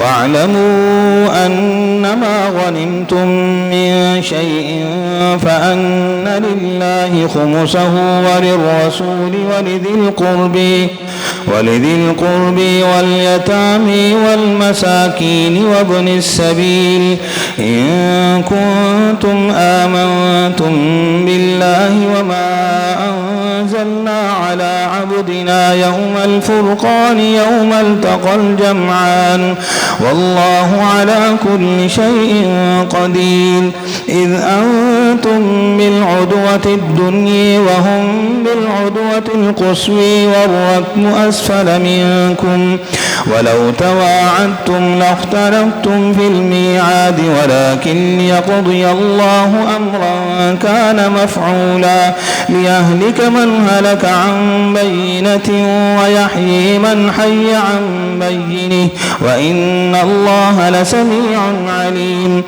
واعلموا أنما غنمتم من شيء فأن لله خمسه وللرسول ولذي القرب واليتامى والمساكين وابن السبيل إن كنتم آمنتم بالله وما أنزلنا على عبدنا يوم الفرقان يوم التقى الجمعان والله على كل شيء قدير إذ أنتم بالعدوة الدنيا وهم بالعدوة القصوى والركب أسفل منكم ولو تواعدتم لاختلفتم في الميعاد ولكن ليقضي الله أمرا كان مفعولا ليهلك من هلك عن بينة ويحيي من حي عن بينه وإن الله لسميع عليم.